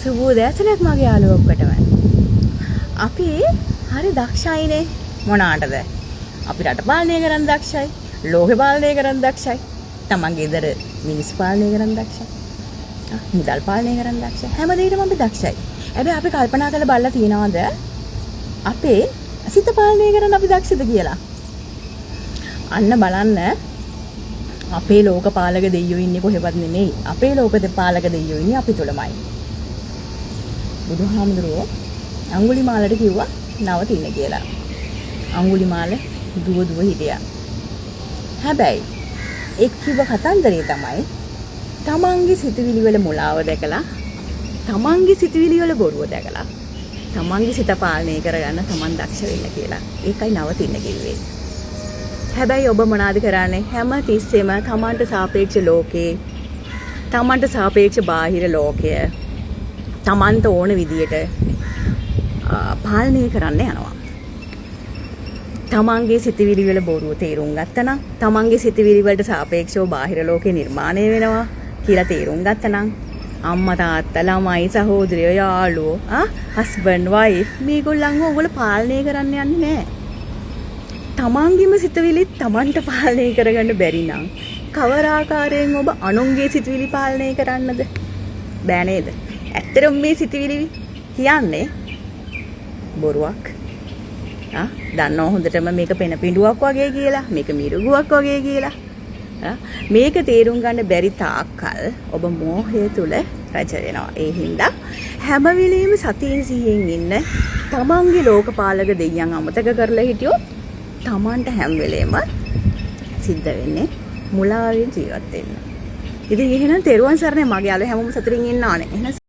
සුබෝදෑසනක් මගේ යාළුවෝ ඔක්කොටම. අපි හරි දක්ෂයිනේ මොනාටද? අපි රට පාලනය කරන්න දක්ෂයි. ලෝකේ පාලනය කරන්න දක්ෂයි. තමන්ගේ ගෙදර මිනිස් පාලනය කරන්න දක්ෂයි. මුදල් පාලනය කරන්න දක්ෂයි. හැම දෙයකම අපි දක්ෂයි. හැබැයි අපි කල්පනා කරලා බලලා තියනවද අපේ සිත පාලනය කරන්න අපි දක්ෂද කියලා? අන්න බලන්න අපේ ලෝකපාලක දෙයියෝ ඉන්නේ කොහෙවත් නෙමෙයි. අපේ ලෝකපාලක දෙයියෝ ඉන්නේ අපි තුලමයි. බුදුහාමුදුරුවෝ අඟුලිමාලට කිව්වා නවතින්න කියලා. අඟුලිමාල දුව හිටියා. හැබැයි එක් කිව්ව කතන්දරේ තමයි තමන්ගේ සිතුවිලි වල මුලාව දැකලා තමන්ගේ සිතුවිලි වල බොරුව දැකලා තමන්ගේ සිත පාලනය කරගන්න තමන් දක්ෂ වෙන්න කියලා. ඒකයි නවතින්න කිව්වේ. හැබැයි ඔබ මොනවාද කරන්නේ? හැම තිස්සෙම තමන්ට සාපේක්ෂ ලෝකේ තමන්ට සාපේක්ෂ බාහිර ලෝකය තමන්ට ඕන විදියට පාලනය කරන්න යනවා. තමන්ගේ සිතුවිලි වල බොරුව තේරුම් ගත්තනම් තමන්ගේ සිතුවිලි වලට සාපේක්ෂව බාහිර ලෝකේ නිර්මාණය වෙනවා කියලා තේරුම් ගත්තනම් අම්මා තාත්තා ළමයි සහෝදරයෝ යාළුවෝ හස්බන්ඩ් වයිෆ් මේගොල්ලන්ව ඔයගොල්ලෝ පාලනය කරන්න යන්නේ නැහැ. තමන්ගේම සිතුවිලි තමන්ට පාලනය කරගන්න බැරි නම් කවර ආකාරයෙන් ඔබ අනුන්ගේ සිතුවිලි පාලනය කරන්නද? බෑ නේද? ඇත්තටම මේ සිතුවිලි කියන්නේ බොරුවක්. දන්නව හොඳටම මේක පෙන පිඬුවක් වගේ කියලා, මේක මිරිගුවක් වගේ කියලා. මේක තේරුම් ගන්න බැරි තාක්කල් ඔබ මෝහය තුල රැජ වෙනවා. ඒ හින්දා හැම වෙලෙම සතියෙන් සිහියෙන් ඉන්න තමන්ගේ ලෝකපාලක දෙයියන් අමතක කරලා හිටියොත් තමන්ට හැම වෙලෙම සිද්ධ වෙන්නේ මුලාවෙන් ජීවත් වෙන්න. ඉතින් එහෙනම් තෙරුවන් සරණයි මගේ යාළුවෝ හැමෝම සතුටින් ඉන්න ඕනේ. එහෙනම්